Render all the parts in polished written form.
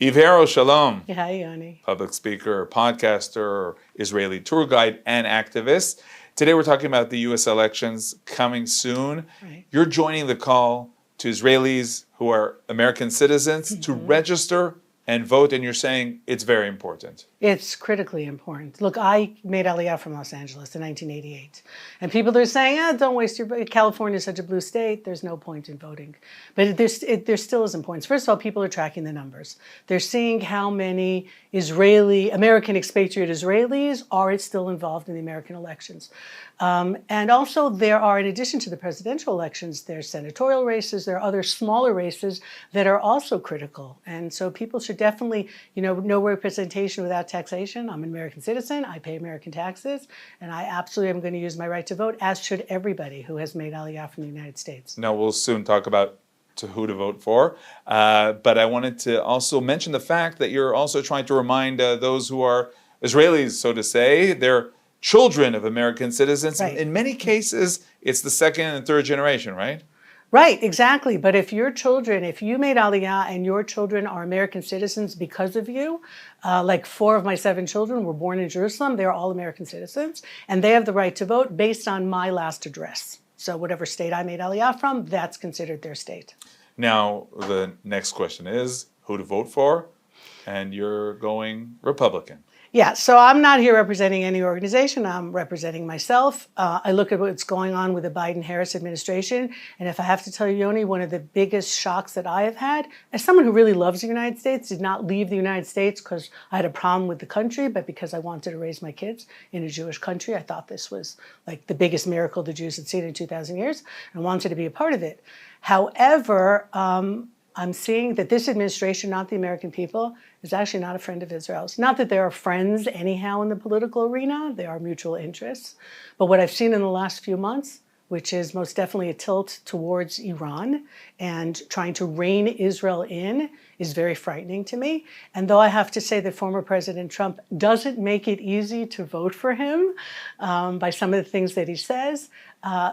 Harow, shalom. Hi, Yoni. Public speaker, podcaster, Israeli tour guide, and activist. Today we're talking about the U.S. elections coming soon. Right. You're joining the call to Israelis who are American citizens to register and vote, and you're saying it's very important. It's critically important. Look, I made Aliyah from Los Angeles in 1988. And people are saying, don't waste your vote. California is such a blue state, there's no point in voting. But there still is importance. First of all, people are tracking the numbers. They're seeing how many American expatriate Israelis are still involved in the American elections. And also there are, in addition to the presidential elections, there's senatorial races, there are other smaller races that are also critical. And so people should definitely, no representation without taxation. I'm an American citizen, I pay American taxes, and I absolutely am going to use my right to vote, as should everybody who has made Aliyah from the United States. Now, we'll soon talk about who to vote for, but I wanted to also mention the fact that you're also trying to remind those who are Israelis, so to say, they're children of American citizens. Right. In many cases, it's the second and third generation, right? Right, exactly. But if you made Aliyah and your children are American citizens because of you, like 4 of my 7 children were born in Jerusalem, they're all American citizens, and they have the right to vote based on my last address. So whatever state I made Aliyah from, that's considered their state. Now, the next question is who to vote for, and you're going Republican. Yeah, so I'm not here representing any organization. I'm representing myself. I look at what's going on with the Biden-Harris administration, and if I have to tell you, Yoni, one of the biggest shocks that I have had, as someone who really loves the United States, did not leave the United States because I had a problem with the country, but because I wanted to raise my kids in a Jewish country. I thought this was like the biggest miracle the Jews had seen in 2,000 years, and wanted to be a part of it. However, I'm seeing that this administration, not the American people, is actually not a friend of Israel's. Not that there are friends anyhow in the political arena, there are mutual interests. But what I've seen in the last few months, which is most definitely a tilt towards Iran and trying to rein Israel in, is very frightening to me. And though I have to say that former President Trump doesn't make it easy to vote for him by some of the things that he says,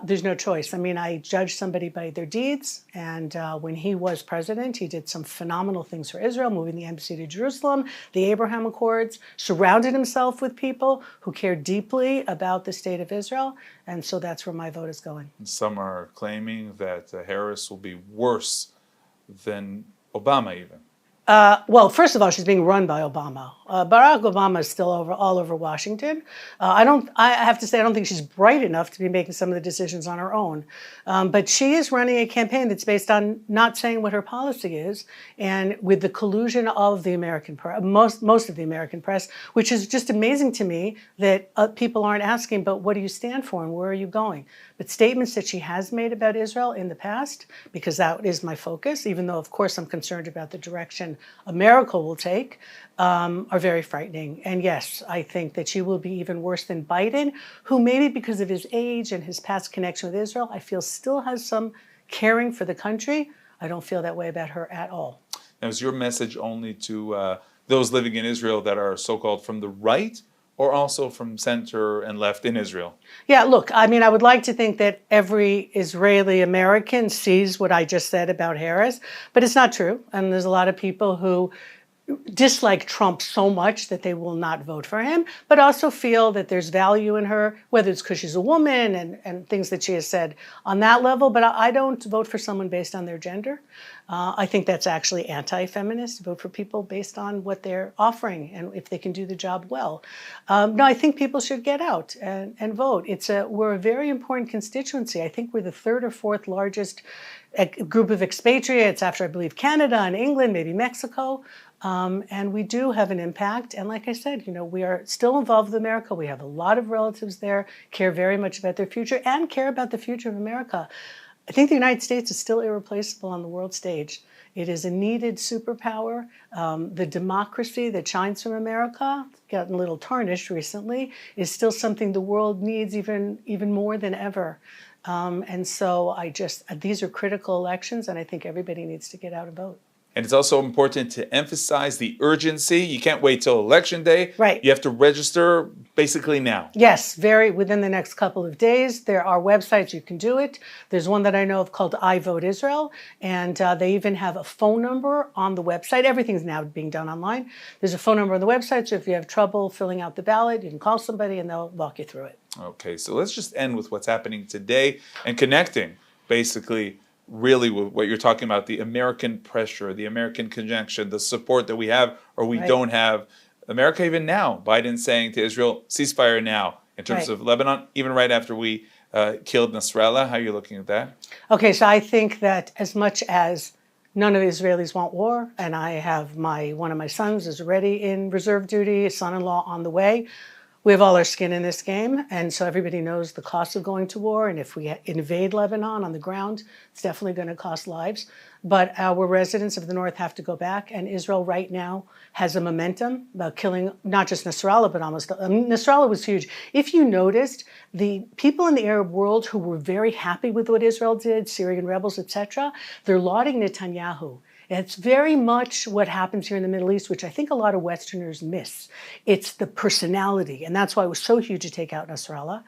there's no choice. I mean, I judge somebody by their deeds. And when he was president, he did some phenomenal things for Israel, moving the embassy to Jerusalem, the Abraham Accords, surrounded himself with people who care deeply about the state of Israel. And so that's where my vote is going. Some are claiming that Harris will be worse than Obama even. Well, first of all, she's being run by Obama. Barack Obama is still all over Washington. I have to say, I don't think she's bright enough to be making some of the decisions on her own. But she is running a campaign that's based on not saying what her policy is, and with the collusion of the American press, most of the American press, which is just amazing to me that people aren't asking, but what do you stand for and where are you going? But statements that she has made about Israel in the past, because that is my focus, even though, of course, I'm concerned about the direction America will take, are very frightening. And yes, I think that she will be even worse than Biden, who maybe because of his age and his past connection with Israel, I feel still has some caring for the country. I don't feel that way about her at all. Now, is your message only to those living in Israel that are so-called from the right, or also from center and left in Israel? Yeah, look, I mean, I would like to think that every Israeli American sees what I just said about Harris, but it's not true. And there's a lot of people who dislike Trump so much that they will not vote for him, but also feel that there's value in her, whether it's because she's a woman and things that she has said on that level. But I don't vote for someone based on their gender. I think that's actually anti-feminist, to vote for people based on what they're offering and if they can do the job well. No, I think people should get out and vote. We're a very important constituency. I think we're the 3rd or 4th largest group of expatriates after, I believe, Canada and England, maybe Mexico. And we do have an impact. And like I said, we are still involved with America. We have a lot of relatives there, care very much about their future and care about the future of America. I think the United States is still irreplaceable on the world stage. It is a needed superpower. The democracy that shines from America, gotten a little tarnished recently, is still something the world needs even more than ever. And so these are critical elections, and I think everybody needs to get out and vote. And it's also important to emphasize the urgency. You can't wait till election day. Right. You have to register basically now. Yes, within the next couple of days. There are websites you can do it. There's one that I know of called I Vote Israel, and they even have a phone number on the website. Everything's now being done online. There's a phone number on the website, so if you have trouble filling out the ballot, you can call somebody and they'll walk you through it. Okay, so let's just end with what's happening today and connecting basically really with what you're talking about, the American pressure, the American connection, the support that we have or we don't have. America even now, Biden saying to Israel, ceasefire now in terms of Lebanon, even right after we killed Nasrallah. How are you looking at that? Okay, so I think that as much as none of the Israelis want war, and I have one of my sons is already in reserve duty, son-in-law on the way. We have all our skin in this game, and so everybody knows the cost of going to war, and if we invade Lebanon on the ground, it's definitely going to cost lives. But our residents of the north have to go back, and Israel right now has a momentum about killing not just Nasrallah, but almost Nasrallah was huge. If you noticed, the people in the Arab world who were very happy with what Israel did, Syrian rebels, etc., they're lauding Netanyahu. It's very much what happens here in the Middle East, which I think a lot of Westerners miss. It's the personality, and that's why it was so huge to take out Nasrallah,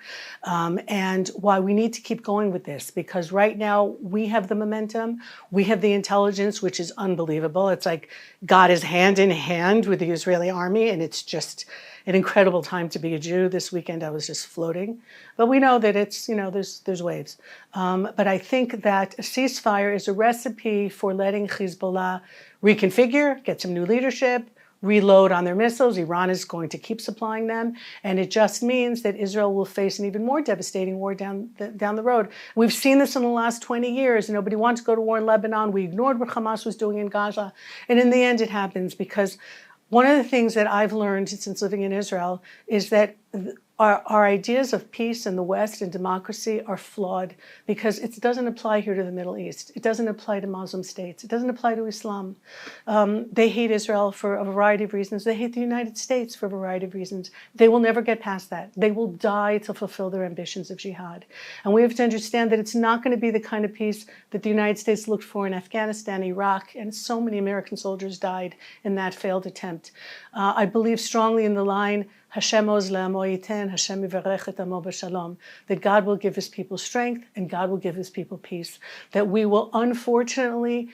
and why we need to keep going with this, because right now we have the momentum, we have the intelligence, which is unbelievable. It's like God is hand in hand with the Israeli army, and it's just an incredible time to be a Jew. This weekend I was just floating. But we know that it's, there's waves. But I think that a ceasefire is a recipe for letting Hezbollah reconfigure, get some new leadership, reload on their missiles. Iran is going to keep supplying them. And it just means that Israel will face an even more devastating war down the road. We've seen this in the last 20 years. Nobody wants to go to war in Lebanon. We ignored what Hamas was doing in Gaza. And in the end, it happens because one of the things that I've learned since living in Israel is that our ideas of peace in the West and democracy are flawed because it doesn't apply here to the Middle East. It doesn't apply to Muslim states. It doesn't apply to Islam. They hate Israel for a variety of reasons. They hate the United States for a variety of reasons. They will never get past that. They will die to fulfill their ambitions of jihad. And we have to understand that it's not going to be the kind of peace that the United States looked for in Afghanistan, Iraq, and so many American soldiers died in that failed attempt. I believe strongly in the line, Hashem oz le'amo yiten, Hashem yivarech et amo b'shalom, that God will give his people strength and God will give his people peace. That we will unfortunately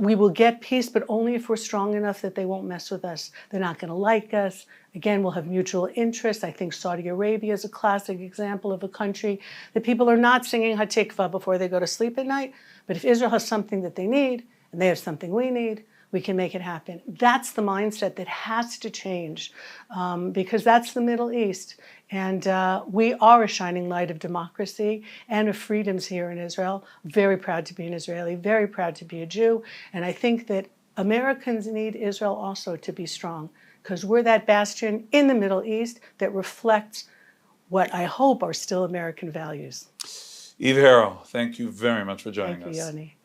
we will get peace, but only if we're strong enough that they won't mess with us. They're not going to like us. Again, we'll have mutual interests. I think Saudi Arabia is a classic example of a country that people are not singing Hatikva before they go to sleep at night. But if Israel has something that they need and they have something we need, we can make it happen. That's the mindset that has to change because that's the Middle East. And we are a shining light of democracy and of freedoms here in Israel. Very proud to be an Israeli, very proud to be a Jew. And I think that Americans need Israel also to be strong because we're that bastion in the Middle East that reflects what I hope are still American values. Eve Harow, thank you very much for joining us. Thank you, Yoni.